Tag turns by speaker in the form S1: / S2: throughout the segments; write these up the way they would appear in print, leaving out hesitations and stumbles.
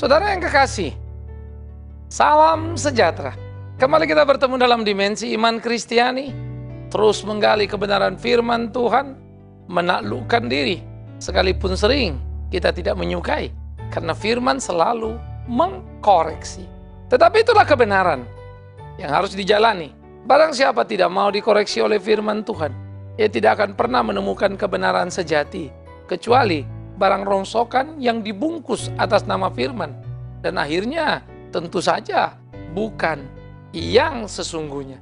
S1: Saudara yang kekasih, salam sejahtera. Kembali kita bertemu dalam dimensi iman Kristiani, terus menggali kebenaran firman Tuhan, menaklukkan diri, sekalipun sering kita tidak menyukai, karena firman selalu mengkoreksi. Tetapi itulah kebenaran yang harus dijalani. Barang siapa tidak mau dikoreksi oleh firman Tuhan, ia tidak akan pernah menemukan kebenaran sejati, kecuali barang rongsokan yang dibungkus atas nama firman. Dan akhirnya tentu saja bukan yang sesungguhnya.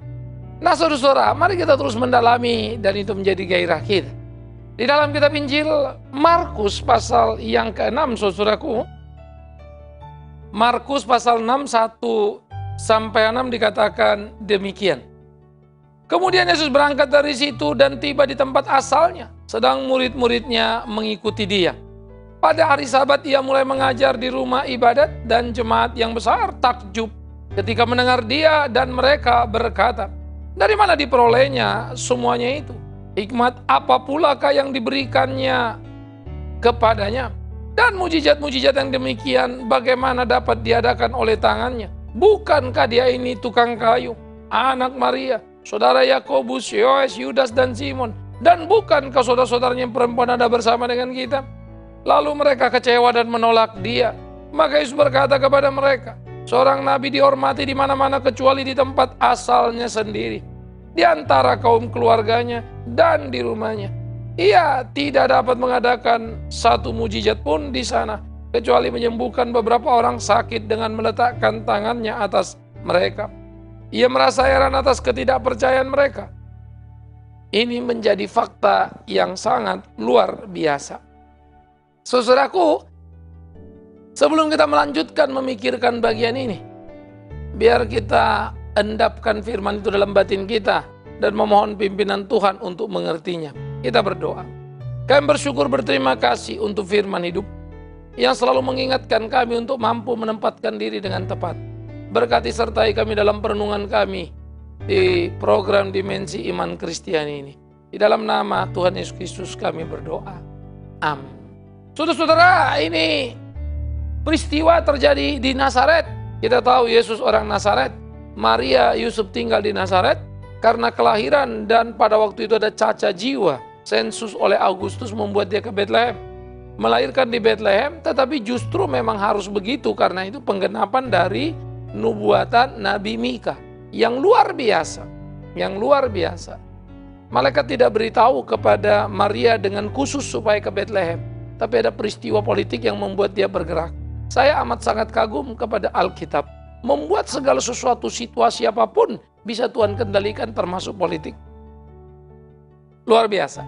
S1: Nah saudara-saudara, mari kita terus mendalami dan itu menjadi gairah kita. Di dalam kitab Injil Markus pasal yang ke-6, saudaraku. Markus pasal 6, 1-6 dikatakan demikian. Kemudian Yesus berangkat dari situ dan tiba di tempat asalnya, sedang murid-muridnya mengikuti dia. Pada hari Sabat ia mulai mengajar di rumah ibadat dan jemaat yang besar takjub ketika mendengar dia dan mereka berkata, dari mana diperolehnya semuanya itu? Hikmat apa pulakah yang diberikannya kepadanya? Dan mujizat-mujizat yang demikian bagaimana dapat diadakan oleh tangannya? Bukankah dia ini tukang kayu, anak Maria, saudara Yakobus, Yoes, Yudas dan Simon? Dan bukankah saudara-saudaranya yang perempuan ada bersama dengan kita? Lalu mereka kecewa dan menolak dia. Maka Yesus berkata kepada mereka, seorang nabi dihormati di mana-mana kecuali di tempat asalnya sendiri, di antara kaum keluarganya dan di rumahnya. Ia tidak dapat mengadakan satu mujizat pun di sana, kecuali menyembuhkan beberapa orang sakit dengan meletakkan tangannya atas mereka. Ia merasa heran atas ketidakpercayaan mereka. Ini menjadi fakta yang sangat luar biasa. Saudaraku, sebelum kita melanjutkan memikirkan bagian ini, biar kita endapkan firman itu dalam batin kita dan memohon pimpinan Tuhan untuk mengertinya. Kita berdoa. Kami bersyukur berterima kasih untuk firman hidup yang selalu mengingatkan kami untuk mampu menempatkan diri dengan tepat. Berkati sertai kami dalam perenungan kami di program Dimensi Iman Kristiani ini. Di dalam nama Tuhan Yesus Kristus kami berdoa. Amin. Saudara-saudara, ini peristiwa terjadi di Nazaret. Kita tahu Yesus orang Nazaret. Maria Yusuf tinggal di Nazaret karena kelahiran dan pada waktu itu ada cacat jiwa. Sensus oleh Augustus membuat dia ke Bethlehem. Melahirkan di Bethlehem, tetapi justru memang harus begitu karena itu penggenapan dari nubuatan Nabi Mika. Yang luar biasa. Yang luar biasa. Malaikat tidak beritahu kepada Maria dengan khusus supaya ke Bethlehem. Tapi ada peristiwa politik yang membuat dia bergerak. Saya amat sangat kagum kepada Alkitab. Membuat segala sesuatu situasi apapun bisa Tuhan kendalikan termasuk politik. Luar biasa.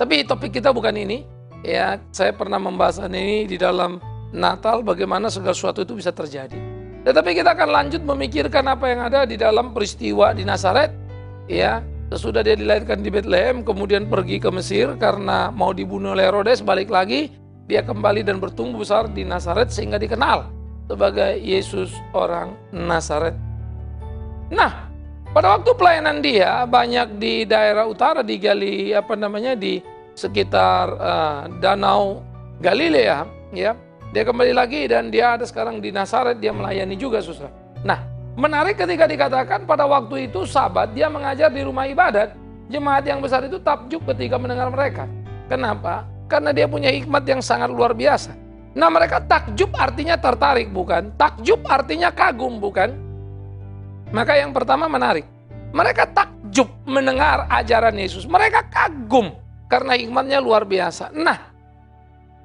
S1: Tapi topik kita bukan ini. Ya, saya pernah membahas ini di dalam Natal bagaimana segala sesuatu itu bisa terjadi. Tetapi kita akan lanjut memikirkan apa yang ada di dalam peristiwa di Nazaret. Ya, sesudah dia dilahirkan di Bethlehem, kemudian pergi ke Mesir karena mau dibunuh oleh Herodes, balik lagi, dia kembali dan bertumbuh besar di Nazaret sehingga dikenal sebagai Yesus orang Nazaret. Nah, pada waktu pelayanan dia banyak di daerah utara di di sekitar Danau Galilea, ya. Dia kembali lagi dan dia ada sekarang di Nazaret, dia melayani juga, saudara. Nah, menarik ketika dikatakan pada waktu itu Sabat dia mengajar di rumah ibadat. Jemaat yang besar itu takjub ketika mendengar mereka. Kenapa? Karena dia punya hikmat yang sangat luar biasa. Nah, mereka takjub artinya tertarik, bukan? Takjub artinya kagum, bukan? Maka yang pertama menarik. Mereka takjub mendengar ajaran Yesus. Mereka kagum karena hikmatnya luar biasa. Nah,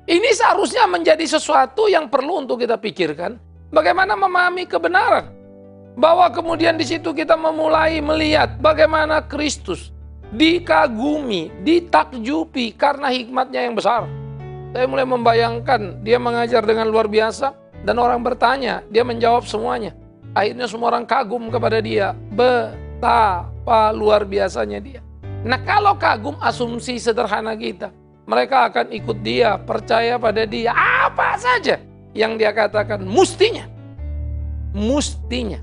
S1: ini seharusnya menjadi sesuatu yang perlu untuk kita pikirkan. Bagaimana memahami kebenaran. Bahwa kemudian di situ kita memulai melihat bagaimana Kristus dikagumi, ditakjubi karena hikmatnya yang besar. Saya mulai membayangkan dia mengajar dengan luar biasa dan orang bertanya, dia menjawab semuanya. Akhirnya semua orang kagum kepada dia, betapa luar biasanya dia. Nah, kalau kagum asumsi sederhana kita, mereka akan ikut dia, percaya pada dia, apa saja yang dia katakan mustinya. Mustinya.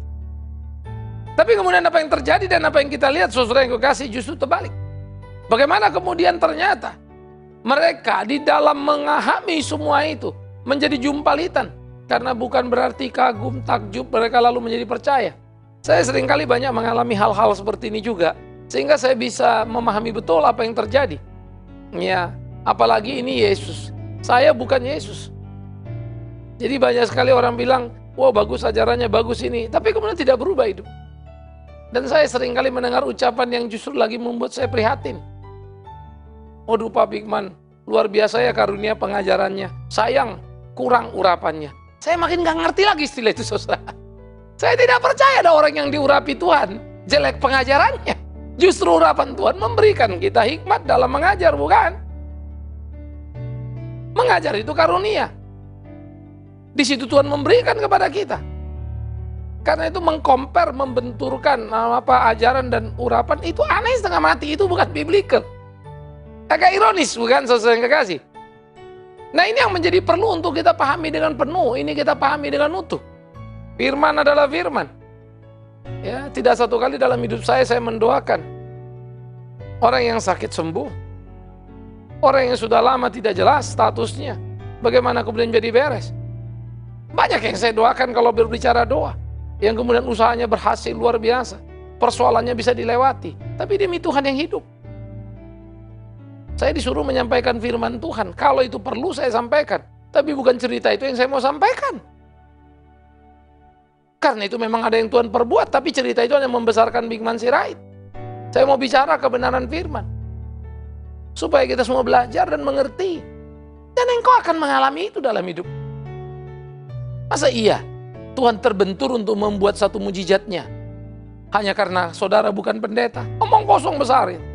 S1: Tapi kemudian apa yang terjadi dan apa yang kita lihat, saudara yang kekasih, justru terbalik. Bagaimana kemudian ternyata mereka di dalam memahami semua itu menjadi jumpalitan. Karena bukan berarti kagum, takjub, mereka lalu menjadi percaya. Saya seringkali banyak mengalami hal-hal seperti ini juga. Sehingga saya bisa memahami betul apa yang terjadi. Ya, apalagi ini Yesus. Saya bukan Yesus. Jadi banyak sekali orang bilang, wah bagus ajarannya, bagus ini. Tapi kemudian tidak berubah hidup. Dan saya seringkali mendengar ucapan yang justru lagi membuat saya prihatin. Waduh Pak Bigman, luar biasa ya karunia pengajarannya. Sayang, kurang urapannya. Saya makin gak ngerti lagi istilah itu, saudara. Saya tidak percaya ada orang yang diurapi Tuhan, jelek pengajarannya. Justru urapan Tuhan memberikan kita hikmat dalam mengajar, bukan? Mengajar itu karunia. Di situ Tuhan memberikan kepada kita. Karena itu mengcompare, membenturkan ajaran dan urapan itu aneh setengah mati, itu bukan biblical. Agak ironis, bukan saudara yang kekasih? Nah ini yang menjadi perlu untuk kita pahami dengan penuh, ini kita pahami dengan utuh. Firman adalah firman. Ya, tidak satu kali dalam hidup saya mendoakan orang yang sakit sembuh. Orang yang sudah lama tidak jelas statusnya. Bagaimana kemudian jadi beres. Banyak yang saya doakan kalau berbicara doa. Yang kemudian usahanya berhasil luar biasa. Persoalannya bisa dilewati. Tapi demi Tuhan yang hidup. Saya disuruh menyampaikan firman Tuhan. Kalau itu perlu saya sampaikan. Tapi bukan cerita itu yang saya mau sampaikan. Karena itu memang ada yang Tuhan perbuat. Tapi cerita itu hanya membesarkan Bigman Sirait. Saya mau bicara kebenaran firman. Supaya kita semua belajar dan mengerti. Dan engkau akan mengalami itu dalam hidup. Masa iya Tuhan terbentur untuk membuat satu mujizatnya hanya karena saudara bukan pendeta? Omong kosong besar itu.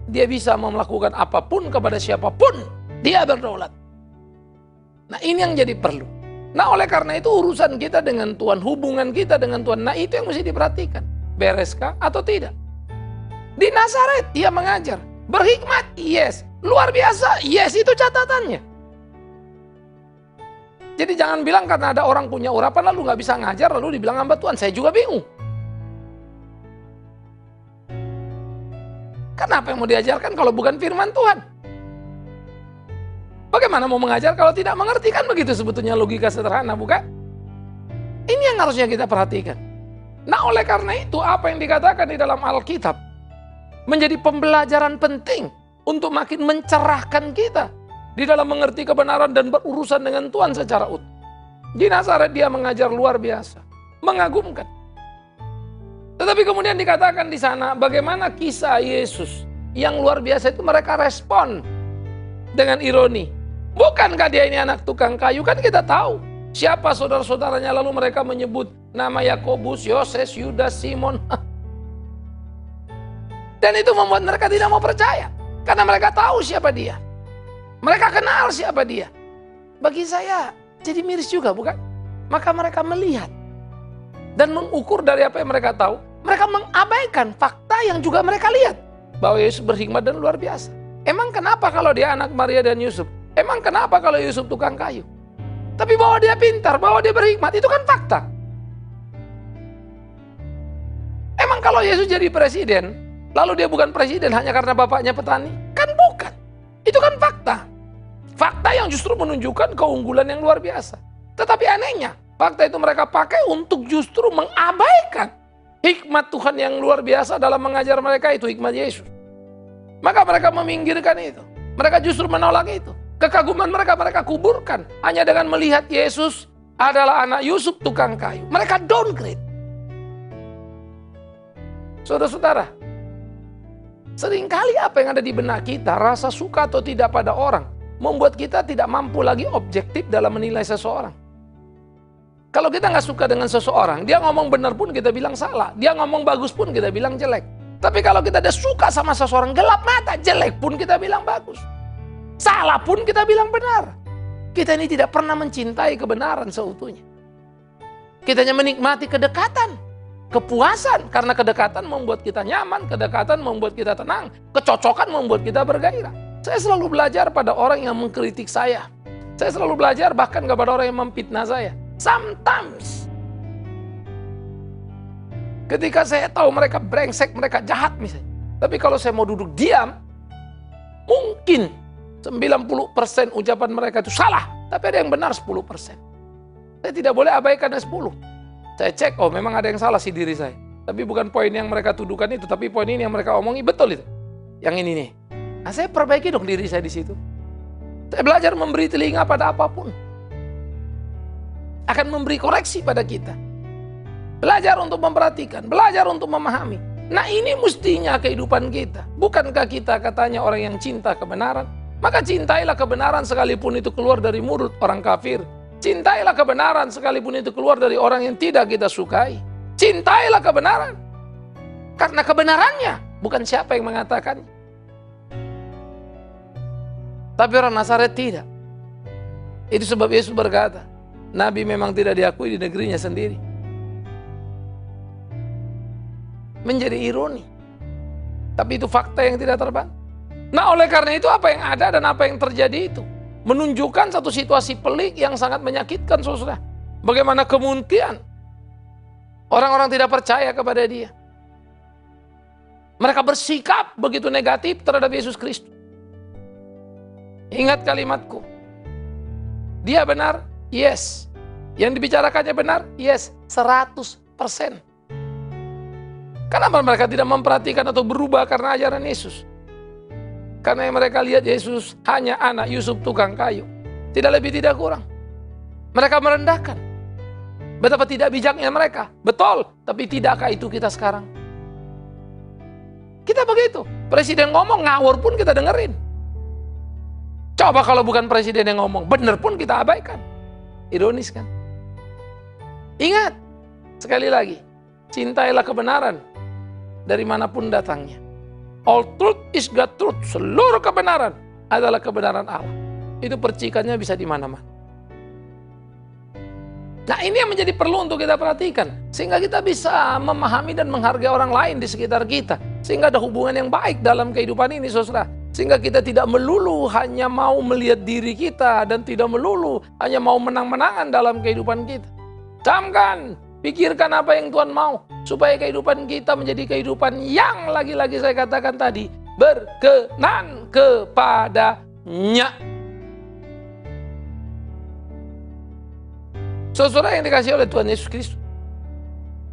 S1: Dia bisa melakukan apapun kepada siapapun. Dia berdaulat. Nah ini yang jadi perlu. Nah oleh karena itu urusan kita dengan Tuhan, hubungan kita dengan Tuhan, nah itu yang mesti diperhatikan. Bereskah atau tidak? Di Nazaret dia mengajar. Berhikmat, yes. Luar biasa, yes, itu catatannya. Jadi jangan bilang karena ada orang punya urapan lalu gak bisa ngajar, lalu dibilang hamba Tuhan. Saya juga bingung. Kenapa yang mau diajarkan kalau bukan firman Tuhan? Bagaimana mau mengajar kalau tidak mengerti? Kan begitu sebetulnya logika sederhana, bukan? Ini yang harusnya kita perhatikan. Nah oleh karena itu apa yang dikatakan di dalam Alkitab menjadi pembelajaran penting untuk makin mencerahkan kita di dalam mengerti kebenaran dan berurusan dengan Tuhan secara utuh. Di Nazaret dia mengajar luar biasa, mengagumkan. Tetapi kemudian dikatakan di sana bagaimana kisah Yesus yang luar biasa itu mereka respon dengan ironi. Bukankah dia ini anak tukang kayu? Kan kita tahu siapa saudara-saudaranya, lalu mereka menyebut nama Yakobus, Yoses, Yudas, Simon. Dan itu membuat mereka tidak mau percaya. Karena mereka tahu siapa dia. Mereka kenal siapa dia. Bagi saya jadi miris juga, bukan? Maka mereka melihat dan mengukur dari apa yang mereka tahu. Mereka mengabaikan fakta yang juga mereka lihat. Bahwa Yesus berhikmat dan luar biasa. Emang kenapa kalau dia anak Maria dan Yusuf? Emang kenapa kalau Yusuf tukang kayu? Tapi bahwa dia pintar, bahwa dia berhikmat, itu kan fakta. Emang kalau Yesus jadi presiden, lalu dia bukan presiden hanya karena bapaknya petani? Kan bukan. Itu kan fakta. Fakta yang justru menunjukkan keunggulan yang luar biasa. Tetapi anehnya, fakta itu mereka pakai untuk justru mengabaikan hikmat Tuhan yang luar biasa dalam mengajar mereka, itu hikmat Yesus. Maka mereka meminggirkan itu. Mereka justru menolak itu. Kekaguman mereka kuburkan. Hanya dengan melihat Yesus adalah anak Yusuf tukang kayu. Mereka downgrade. Saudara-saudara, seringkali apa yang ada di benak kita, rasa suka atau tidak pada orang, membuat kita tidak mampu lagi objektif dalam menilai seseorang. Kalau kita nggak suka dengan seseorang, dia ngomong benar pun kita bilang salah. Dia ngomong bagus pun kita bilang jelek. Tapi kalau kita udah suka sama seseorang, gelap mata, jelek pun kita bilang bagus. Salah pun kita bilang benar. Kita ini tidak pernah mencintai kebenaran seutuhnya. Kita hanya menikmati kedekatan, kepuasan. Karena kedekatan membuat kita nyaman, kedekatan membuat kita tenang, kecocokan membuat kita bergairah. Saya selalu belajar pada orang yang mengkritik saya. Saya selalu belajar bahkan kepada orang yang memfitnah saya. Sometimes ketika saya tahu mereka brengsek, mereka jahat misalnya. Tapi kalau saya mau duduk diam, mungkin 90% ucapan mereka itu salah. Tapi ada yang benar 10%. Saya tidak boleh abaikan yang 10. Saya cek, oh memang ada yang salah sih diri saya. Tapi bukan poin yang mereka tuduhkan itu, tapi poin ini yang mereka omongi betul itu. Yang ini nih. Nah, saya perbaiki dong diri saya di situ. Saya belajar memberi telinga pada apapun. Akan memberi koreksi pada kita. Belajar untuk memperhatikan, belajar untuk memahami. Nah, ini mestinya kehidupan kita. Bukankah kita katanya orang yang cinta kebenaran? Maka cintailah kebenaran sekalipun itu keluar dari mulut orang kafir. Cintailah kebenaran sekalipun itu keluar dari orang yang tidak kita sukai. Cintailah kebenaran. Karena kebenarannya, bukan siapa yang mengatakannya. Tapi orang Nazaret tidak. Itu sebab Yesus berkata, Nabi memang tidak diakui di negerinya sendiri. Menjadi ironi. Tapi itu fakta yang tidak terbantah. Nah, oleh karena itu apa yang ada dan apa yang terjadi itu menunjukkan satu situasi pelik yang sangat menyakitkan, saudara. Bagaimana kemungkinan orang-orang tidak percaya kepada dia. Mereka bersikap begitu negatif terhadap Yesus Kristus. Ingat kalimatku. Dia benar? Yes. Yang dibicarakannya benar? Yes. 100%. Kenapa mereka tidak memperhatikan atau berubah karena ajaran Yesus? Karena yang mereka lihat Yesus hanya anak Yusuf tukang kayu. Tidak lebih tidak kurang. Mereka merendahkan. Betapa tidak bijaknya mereka. Betul, tapi tidakkah itu kita sekarang? Kita begitu. Presiden ngomong ngawur pun kita dengerin. Coba kalau bukan presiden yang ngomong, benar pun kita abaikan. Ironis kan? Ingat, sekali lagi, cintailah kebenaran dari manapun datangnya. All truth is God truth. Seluruh kebenaran adalah kebenaran Allah. Itu percikannya bisa di mana-mana. Nah, ini yang menjadi perlu untuk kita perhatikan. Sehingga kita bisa memahami dan menghargai orang lain di sekitar kita. Sehingga ada hubungan yang baik dalam kehidupan ini, saudara. Sehingga kita tidak melulu hanya mau melihat diri kita. Dan tidak melulu hanya mau menang-menangan dalam kehidupan kita. Camkan, pikirkan apa yang Tuhan mau. Supaya kehidupan kita menjadi kehidupan yang lagi-lagi saya katakan tadi. Berkenan kepadanya. Saudara yang dikasihi oleh Tuhan Yesus Kristus.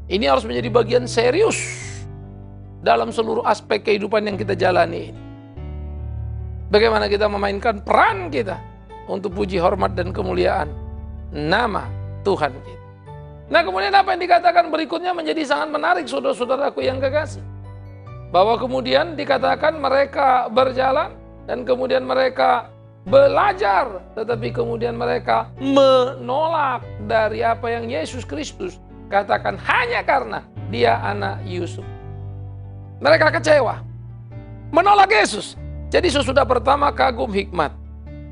S1: Ini harus menjadi bagian serius dalam seluruh aspek kehidupan yang kita jalani ini. Bagaimana kita memainkan peran kita untuk puji hormat dan kemuliaan nama Tuhan kita. Nah, kemudian apa yang dikatakan berikutnya menjadi sangat menarik, saudara-saudaraku yang kekasih. Bahwa kemudian dikatakan mereka berjalan dan kemudian mereka belajar, tetapi kemudian mereka menolak dari apa yang Yesus Kristus katakan hanya karena dia anak Yusuf. Mereka kecewa, menolak Yesus. Jadi sesudah pertama kagum hikmat.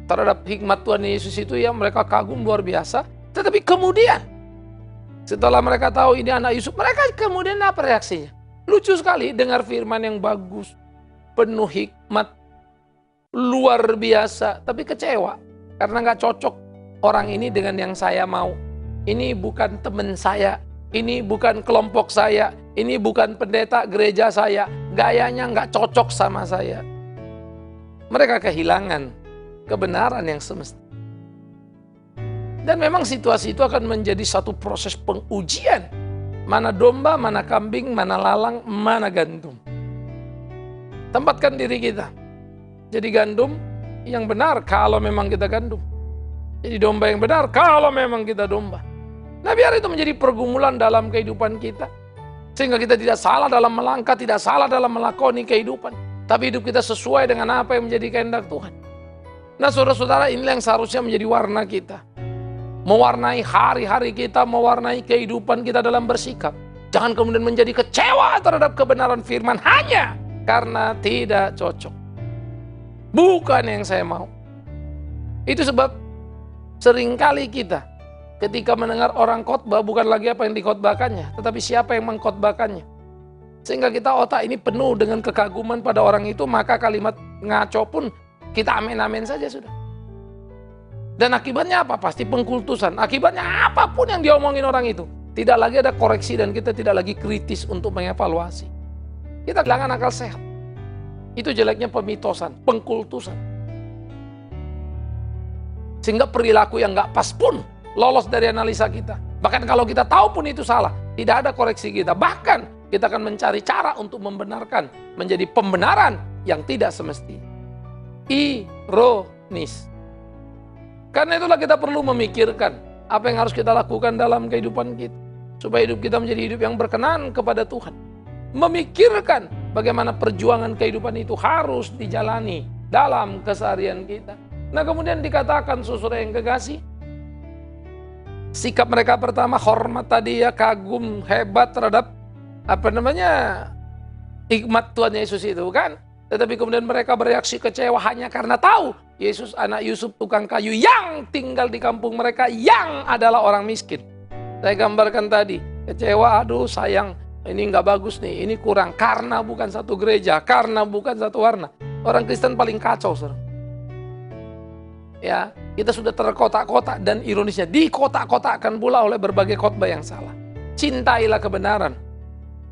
S1: Terhadap hikmat Tuhan Yesus itu ya mereka kagum luar biasa. Tetapi kemudian setelah mereka tahu ini anak Yusuf, mereka kemudian apa reaksinya? Lucu sekali, dengar firman yang bagus, penuh hikmat, luar biasa, tapi kecewa. Karena gak cocok orang ini dengan yang saya mau. Ini bukan teman saya, ini bukan kelompok saya, ini bukan pendeta gereja saya. Gayanya gak cocok sama saya. Mereka kehilangan kebenaran yang semestinya. Dan memang situasi itu akan menjadi satu proses pengujian. Mana domba, mana kambing, mana lalang, mana gandum. Tempatkan diri kita. Jadi gandum yang benar kalau memang kita gandum. Jadi domba yang benar kalau memang kita domba. Nah, biar itu menjadi pergumulan dalam kehidupan kita. Sehingga kita tidak salah dalam melangkah, tidak salah dalam melakoni kehidupan. Tapi hidup kita sesuai dengan apa yang menjadi kehendak Tuhan. Nah, saudara-saudara, inilah yang seharusnya menjadi warna kita. Mewarnai hari-hari kita, mewarnai kehidupan kita dalam bersikap. Jangan kemudian menjadi kecewa terhadap kebenaran firman hanya karena tidak cocok. Bukan yang saya mau. Itu sebab seringkali kita ketika mendengar orang khotbah bukan lagi apa yang dikhotbahkannya, tetapi siapa yang mengkhotbahkannya. Sehingga kita otak ini penuh dengan kekaguman pada orang itu, maka kalimat ngaco pun kita amin-amin saja sudah. Dan akibatnya apa? Pasti pengkultusan. Akibatnya apapun yang diomongin orang itu. Tidak lagi ada koreksi dan kita tidak lagi kritis untuk mengevaluasi. Kita kehilangan akal sehat. Itu jeleknya pemitosan, pengkultusan. Sehingga perilaku yang gak pas pun lolos dari analisa kita. Bahkan kalau kita tahu pun itu salah, tidak ada koreksi kita. Bahkan kita akan mencari cara untuk membenarkan, menjadi pembenaran yang tidak semestinya. Ironis. Karena itulah kita perlu memikirkan apa yang harus kita lakukan dalam kehidupan kita, supaya hidup kita menjadi hidup yang berkenan kepada Tuhan. Memikirkan bagaimana perjuangan kehidupan itu harus dijalani dalam keseharian kita. Nah, kemudian dikatakan, saudara yang kekasih, sikap mereka pertama hormat tadi ya, kagum, hebat terhadap hikmat Tuhan Yesus itu kan. Tetapi kemudian mereka bereaksi kecewa hanya karena tahu Yesus anak Yusuf tukang kayu yang tinggal di kampung mereka, yang adalah orang miskin. Saya gambarkan tadi, kecewa, aduh sayang, ini nggak bagus nih, ini kurang, karena bukan satu gereja, karena bukan satu warna. Orang Kristen paling kacau, saudara. Ya, kita sudah terkotak-kotak, dan ironisnya dikotak-kotakkan pula oleh berbagai khotbah yang salah. Cintailah kebenaran,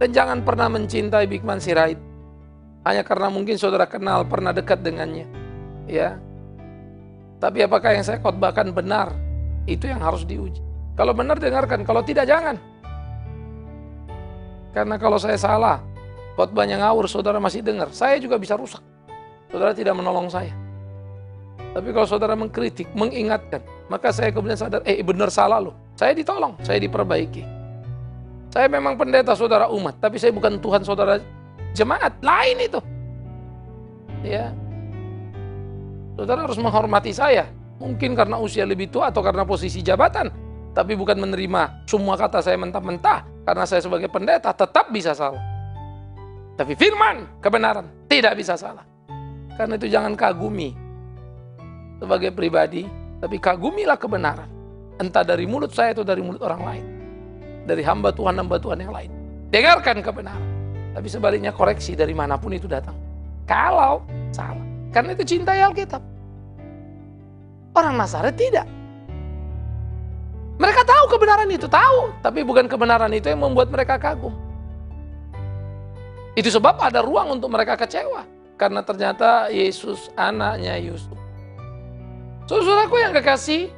S1: dan jangan pernah mencintai Bikman Sirait hanya karena mungkin saudara kenal, pernah dekat dengannya. Ya, tapi apakah yang saya khotbahkan benar? Itu yang harus diuji. Kalau benar dengarkan, kalau tidak jangan. Karena kalau saya salah, khotbahnya ngawur, saudara masih dengar, saya juga bisa rusak. Saudara tidak menolong saya. Tapi kalau saudara mengkritik, mengingatkan, maka saya kemudian sadar, benar salah loh. Saya ditolong, saya diperbaiki. Saya memang pendeta saudara umat, tapi saya bukan Tuhan saudara jemaat, lain itu. Ya. Saudara harus menghormati saya. Mungkin karena usia lebih tua atau karena posisi jabatan. Tapi bukan menerima semua kata saya mentah-mentah. Karena saya sebagai pendeta tetap bisa salah. Tapi firman, kebenaran, tidak bisa salah. Karena itu jangan kagumi sebagai pribadi, tapi kagumilah kebenaran. Entah dari mulut saya atau dari mulut orang lain. Dari hamba Tuhan yang lain. Dengarkan kebenaran. Tapi sebaliknya koreksi dari manapun itu datang. Kalau salah. Karena itu cintai Alkitab. Orang Nazaret tidak. Mereka tahu kebenaran itu, tahu. Tapi bukan kebenaran itu yang membuat mereka kagum. Itu sebab ada ruang untuk mereka kecewa. Karena ternyata Yesus anaknya Yusuf. Saudaraku yang kekasih,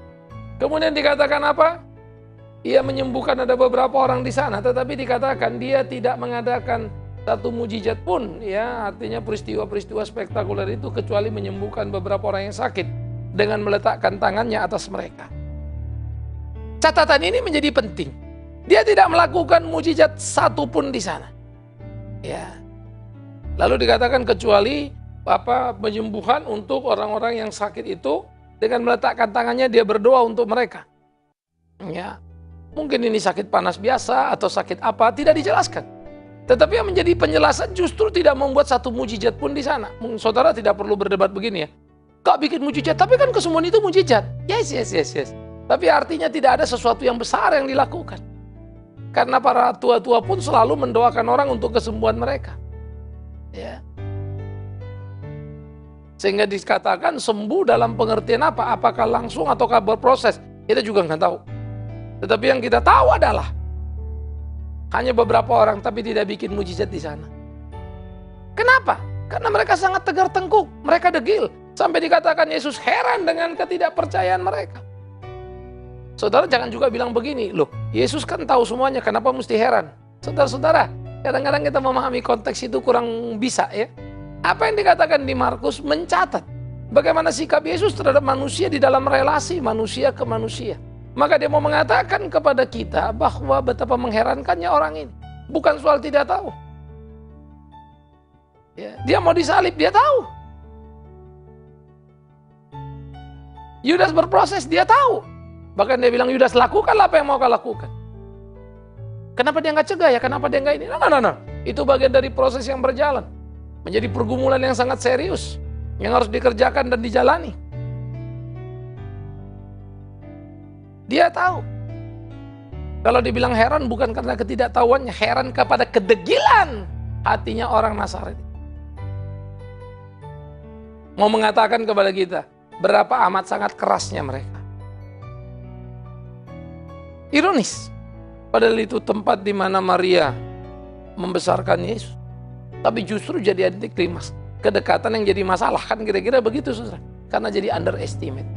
S1: kemudian dikatakan apa? Ia menyembuhkan ada beberapa orang di sana, tetapi dikatakan dia tidak mengadakan satu mujizat pun, ya, artinya peristiwa-peristiwa spektakuler itu kecuali menyembuhkan beberapa orang yang sakit dengan meletakkan tangannya atas mereka. Catatan ini menjadi penting. Dia tidak melakukan mujizat satu pun di sana. Ya. Lalu dikatakan kecuali penyembuhan untuk orang-orang yang sakit itu dengan meletakkan tangannya dia berdoa untuk mereka. Ya. Mungkin ini sakit panas biasa atau sakit apa, tidak dijelaskan. Tetapi yang menjadi penjelasan justru tidak membuat satu mujizat pun di sana. Saudara tidak perlu berdebat begini ya. Kok bikin mujizat? Tapi kan kesemuaan itu mujizat. Yes. Tapi artinya tidak ada sesuatu yang besar yang dilakukan. Karena para tua-tua pun selalu mendoakan orang untuk kesembuhan mereka. Ya. Sehingga dikatakan sembuh dalam pengertian apa? Apakah langsung ataukah berproses? Kita juga nggak tahu. Tetapi yang kita tahu adalah hanya beberapa orang, tapi tidak bikin mujizat di sana. Kenapa? Karena mereka sangat tegar tengkuk, mereka degil. Sampai dikatakan Yesus heran dengan ketidakpercayaan mereka. Saudara jangan juga bilang begini, loh Yesus kan tahu semuanya, kenapa mesti heran? Saudara-saudara, kadang-kadang kita memahami konteks itu kurang bisa ya. Apa yang dikatakan di Markus mencatat bagaimana sikap Yesus terhadap manusia di dalam relasi manusia ke manusia. Maka dia mau mengatakan kepada kita bahwa betapa mengherankannya orang ini. Bukan soal tidak tahu. Ya, dia mau disalib, dia tahu. Yudas berproses, dia tahu. Bahkan dia bilang, Yudas lakukanlah apa yang mau kau lakukan. Kenapa dia nggak cegah ya? Kenapa dia nggak ini? No. Itu bagian dari proses yang berjalan. Menjadi pergumulan yang sangat serius. Yang harus dikerjakan dan dijalani. Dia tahu. Kalau dibilang heran bukan karena ketidaktahuannya, heran kepada kedegilan hatinya orang Nazaret. Mau mengatakan kepada kita, berapa amat sangat kerasnya mereka. Ironis. Padahal itu tempat di mana Maria membesarkan Yesus. Tapi justru jadi antiklimaks. Kedekatan yang jadi masalah, kan kira-kira begitu saudara. Karena jadi underestimate.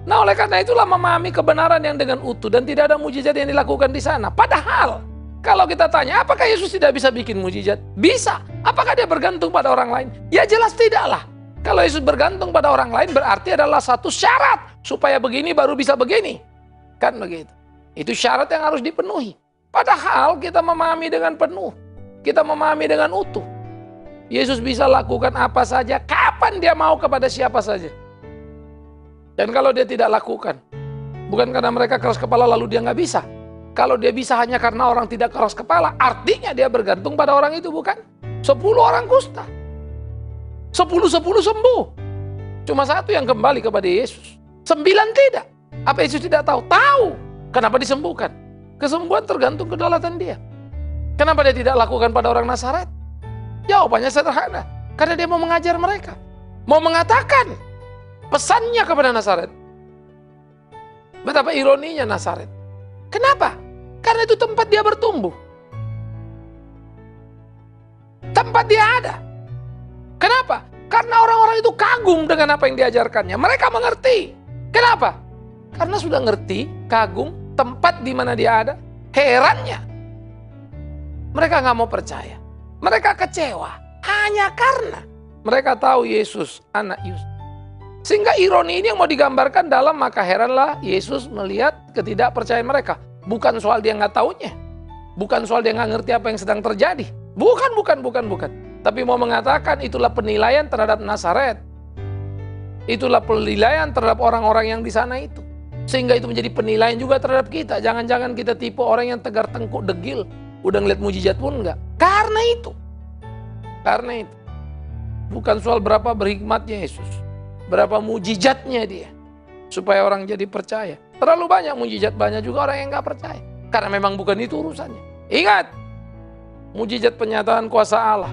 S1: Nah, oleh karena itulah memahami kebenaran yang dengan utuh dan tidak ada mujizat yang dilakukan di sana. Padahal kalau kita tanya, apakah Yesus tidak bisa bikin mujizat? Bisa. Apakah dia bergantung pada orang lain? Ya jelas tidaklah. Kalau Yesus bergantung pada orang lain berarti adalah satu syarat supaya begini baru bisa begini. Kan begitu. Itu syarat yang harus dipenuhi. Padahal kita memahami dengan penuh. Kita memahami dengan utuh. Yesus bisa lakukan apa saja, kapan dia mau kepada siapa saja. Dan kalau dia tidak lakukan, bukan karena mereka keras kepala lalu dia nggak bisa. Kalau dia bisa hanya karena orang tidak keras kepala, artinya dia bergantung pada orang itu, bukan? 10 orang kusta. 10 sembuh. Cuma 1 yang kembali kepada Yesus. 9 tidak. Apa Yesus tidak tahu? Tahu. Kenapa disembuhkan? Kesembuhan tergantung kedaulatan dia. Kenapa dia tidak lakukan pada orang Nazaret? Jawabannya sederhana. Karena dia mau mengajar mereka. Mau mengatakan pesannya kepada Nazaret. Betapa ironinya Nazaret. Kenapa? Karena itu tempat dia bertumbuh. Tempat dia ada. Kenapa? Karena orang-orang itu kagum dengan apa yang diajarkannya. Mereka mengerti. Kenapa? Karena sudah ngerti, kagum, tempat di mana dia ada. Herannya, mereka nggak mau percaya. Mereka kecewa. Hanya karena mereka tahu Yesus, anak Yusuf. Sehingga ironi ini yang mau digambarkan dalam maka heranlah Yesus melihat ketidakpercayaan mereka. Bukan soal dia nggak taunya. Bukan soal dia nggak ngerti apa yang sedang terjadi. Bukan. Tapi mau mengatakan itulah penilaian terhadap Nazaret. Itulah penilaian terhadap orang-orang yang di sana itu. Sehingga itu menjadi penilaian juga terhadap kita. Jangan-jangan kita tipe orang yang tegar tengkuk degil. Udah ngeliat mujizat pun enggak. Karena itu. Bukan soal berapa berhikmatnya Yesus. Berapa mujizatnya dia. Supaya orang jadi percaya. Terlalu banyak mujizat, banyak juga orang yang nggak percaya. Karena memang bukan itu urusannya. Ingat, mujizat penyataan kuasa Allah.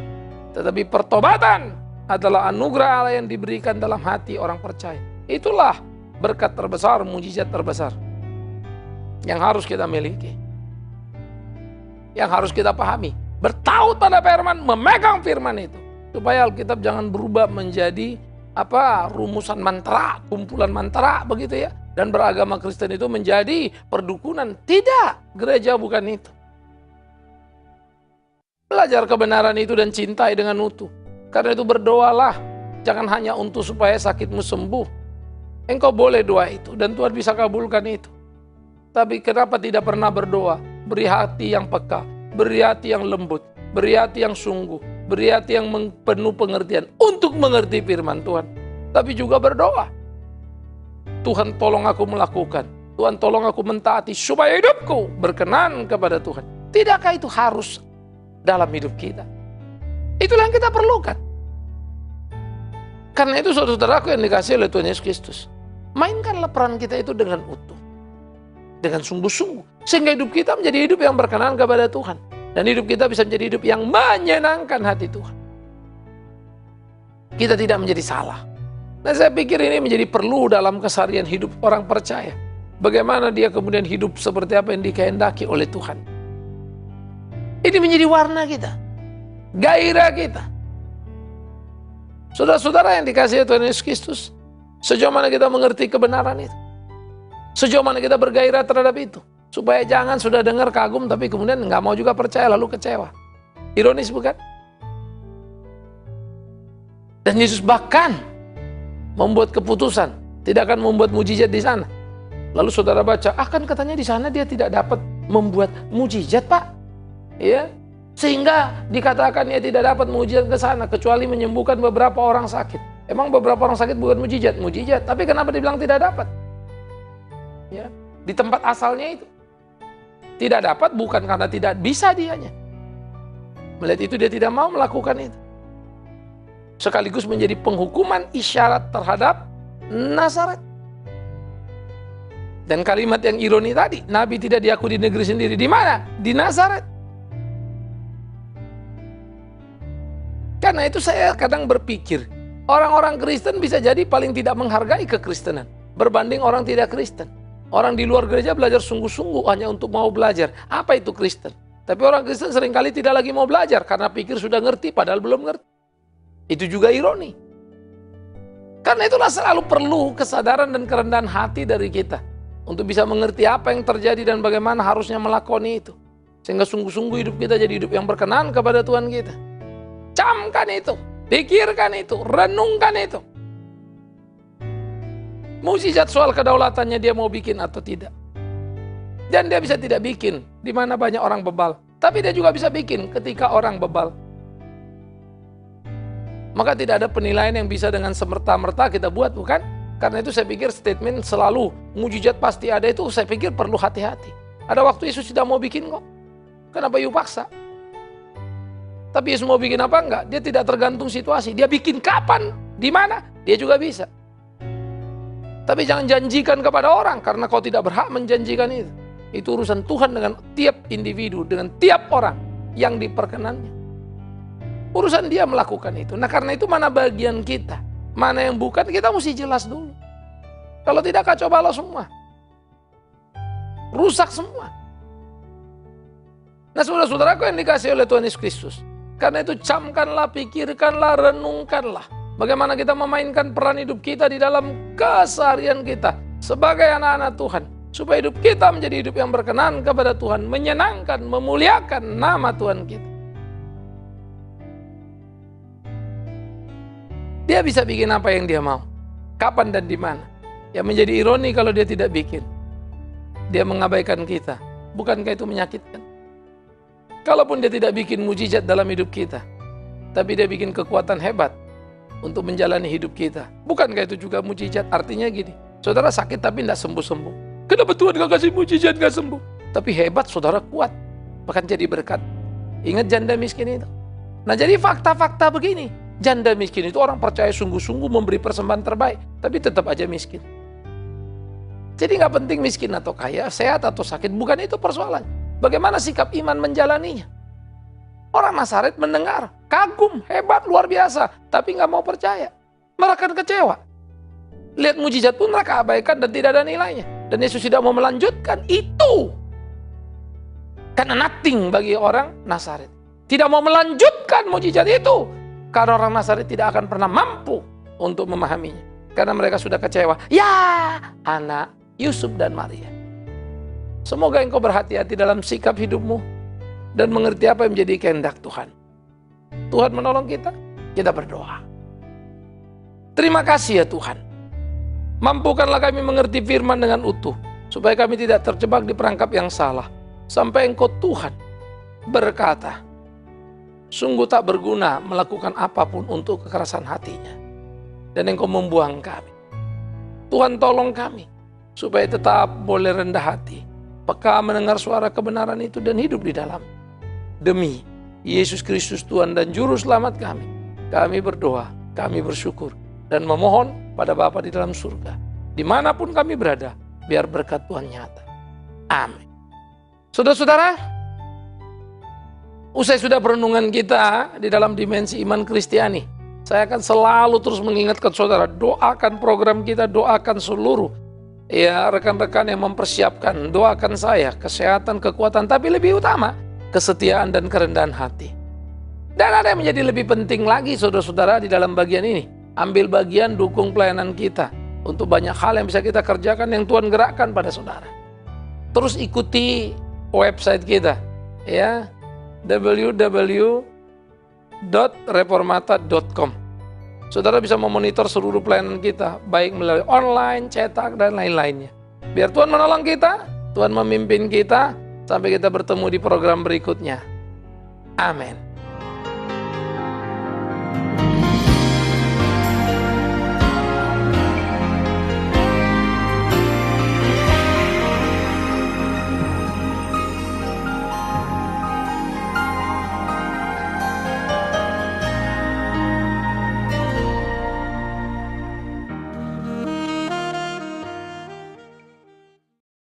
S1: Tetapi pertobatan adalah anugerah Allah yang diberikan dalam hati orang percaya. Itulah berkat terbesar, mujizat terbesar. Yang harus kita miliki. Yang harus kita pahami. Bertaut pada firman, memegang firman itu. Supaya Alkitab jangan berubah menjadi rumusan mantra, kumpulan mantra begitu ya. Dan beragama Kristen itu menjadi perdukunan. Tidak, gereja bukan itu. Belajar kebenaran itu dan cintai dengan utuh. Karena itu berdoalah, jangan hanya untuk supaya sakitmu sembuh. Engkau boleh doa itu dan Tuhan bisa kabulkan itu. Tapi kenapa tidak pernah berdoa? Beri hati yang peka, beri hati yang lembut, beri hati yang sungguh, beri hati yang penuh pengertian untuk mengerti firman Tuhan. Tapi juga berdoa. Tuhan tolong aku melakukan. Tuhan tolong aku mentaati supaya hidupku berkenan kepada Tuhan. Tidakkah itu harus dalam hidup kita? Itulah yang kita perlukan. Karena itu saudara-saudaraku yang dikasihi oleh Tuhan Yesus Kristus. Mainkanlah peran kita itu dengan utuh. Dengan sungguh-sungguh. Sehingga hidup kita menjadi hidup yang berkenan kepada Tuhan. Dan hidup kita bisa menjadi hidup yang menyenangkan hati Tuhan. Kita tidak menjadi salah. Nah, saya pikir ini menjadi perlu dalam keseharian hidup orang percaya. Bagaimana dia kemudian hidup seperti apa yang dikehendaki oleh Tuhan. Ini menjadi warna kita. Gairah kita. Saudara-saudara yang dikasihi Tuhan Yesus Kristus. Sejauh mana kita mengerti kebenaran itu. Sejauh mana kita bergairah terhadap itu. Supaya jangan sudah dengar kagum tapi kemudian nggak mau juga percaya lalu kecewa. Ironis bukan? Dan Yesus bahkan membuat keputusan, tidak akan membuat mujizat di sana. Lalu saudara baca, kan katanya di sana dia tidak dapat membuat mujizat, Pak. Ya, sehingga dikatakan dia tidak dapat mujizat ke sana kecuali menyembuhkan beberapa orang sakit. Emang beberapa orang sakit bukan mujizat? Mujizat. Tapi kenapa dibilang tidak dapat? Ya, di tempat asalnya itu. Tidak dapat bukan karena tidak bisa dianya. Melihat itu dia tidak mau melakukan itu. Sekaligus menjadi penghukuman isyarat terhadap Nazaret. Dan kalimat yang ironi tadi, Nabi tidak diakui di negeri sendiri. Di mana? Di Nazaret. Karena itu saya kadang berpikir, orang-orang Kristen bisa jadi paling tidak menghargai kekristenan berbanding orang tidak Kristen. Orang di luar gereja belajar sungguh-sungguh hanya untuk mau belajar. Apa itu Kristen? Tapi orang Kristen seringkali tidak lagi mau belajar karena pikir sudah ngerti padahal belum ngerti. Itu juga ironi. Karena itulah selalu perlu kesadaran dan kerendahan hati dari kita. Untuk bisa mengerti apa yang terjadi dan bagaimana harusnya melakoni itu. Sehingga sungguh-sungguh hidup kita jadi hidup yang berkenan kepada Tuhan kita. Camkan itu, pikirkan itu, renungkan itu. Mukjizat soal kedaulatannya dia mau bikin atau tidak. Dan dia bisa tidak bikin, di mana banyak orang bebal. Tapi dia juga bisa bikin ketika orang bebal. Maka tidak ada penilaian yang bisa dengan semerta-merta kita buat, bukan? Karena itu saya pikir statement selalu mukjizat pasti ada itu saya pikir perlu hati-hati. Ada waktu Yesus tidak mau bikin kok. Kenapa you paksa? Tapi Yesus mau bikin apa enggak? Dia tidak tergantung situasi. Dia bikin kapan, di mana, dia juga bisa. Tapi jangan janjikan kepada orang karena kau tidak berhak menjanjikan itu. Itu urusan Tuhan dengan tiap individu, dengan tiap orang yang diperkenannya. Urusan dia melakukan itu. Nah karena itu mana bagian kita, mana yang bukan, kita mesti jelas dulu. Kalau tidak kacau balau semua. Rusak semua. Nah saudara-saudaraku yang dikasihi oleh Tuhan Yesus Kristus. Karena itu camkanlah, pikirkanlah, renungkanlah. Bagaimana kita memainkan peran hidup kita di dalam keseharian kita. Sebagai anak-anak Tuhan. Supaya hidup kita menjadi hidup yang berkenan kepada Tuhan. Menyenangkan, memuliakan nama Tuhan kita. Dia bisa bikin apa yang dia mau. Kapan dan di mana. Yang menjadi ironi kalau dia tidak bikin. Dia mengabaikan kita. Bukankah itu menyakitkan? Kalaupun dia tidak bikin mujizat dalam hidup kita. Tapi dia bikin kekuatan hebat. Untuk menjalani hidup kita. Bukankah itu juga mujizat? Artinya gini. Saudara sakit tapi tidak sembuh-sembuh. Kenapa Tuhan gak kasih mujizat gak sembuh? Tapi hebat saudara kuat. Bahkan jadi berkat. Ingat janda miskin itu. Nah jadi fakta-fakta begini. Janda miskin itu orang percaya sungguh-sungguh memberi persembahan terbaik. Tapi tetap aja miskin. Jadi gak penting miskin atau kaya, sehat atau sakit. Bukan itu persoalan. Bagaimana sikap iman menjalaninya. Orang Nazaret mendengar, kagum, hebat, luar biasa. Tapi gak mau percaya. Mereka kecewa. Lihat mujizat pun mereka abaikan dan tidak ada nilainya. Dan Yesus tidak mau melanjutkan itu. Karena nothing bagi orang Nazaret. Tidak mau melanjutkan mujizat itu. Karena orang Nazaret tidak akan pernah mampu untuk memahaminya. Karena mereka sudah kecewa. Ya, anak Yusuf dan Maria. Semoga engkau berhati-hati dalam sikap hidupmu. Dan mengerti apa yang menjadi kehendak Tuhan. Tuhan menolong kita, kita berdoa. Terima kasih ya Tuhan. Mampukanlah kami mengerti firman dengan utuh. Supaya kami tidak terjebak di perangkap yang salah. Sampai engkau Tuhan berkata, sungguh tak berguna melakukan apapun untuk kekerasan hatinya. Dan engkau membuang kami. Tuhan tolong kami. Supaya tetap boleh rendah hati. Peka mendengar suara kebenaran itu dan hidup di dalam. Demi Yesus Kristus Tuhan dan Juru Selamat kami. Kami berdoa, kami bersyukur. Dan memohon pada Bapa di dalam surga. Dimanapun kami berada, biar berkat Tuhan nyata. Amin. Saudara-saudara, usai sudah perenungan kita di dalam dimensi iman Kristiani. Saya akan selalu terus mengingatkan saudara, doakan program kita, doakan seluruh ya rekan-rekan yang mempersiapkan, doakan saya, kesehatan, kekuatan, tapi lebih utama, kesetiaan dan kerendahan hati. Dan ada yang menjadi lebih penting lagi saudara-saudara di dalam bagian ini. Ambil bagian, dukung pelayanan kita. Untuk banyak hal yang bisa kita kerjakan yang Tuhan gerakkan pada saudara. Terus ikuti website kita. Ya, www.reformata.com. Saudara bisa memonitor seluruh pelayanan kita. Baik melalui online, cetak, dan lain-lainnya. Biar Tuhan menolong kita, Tuhan memimpin kita. Sampai kita bertemu di program berikutnya. Amin.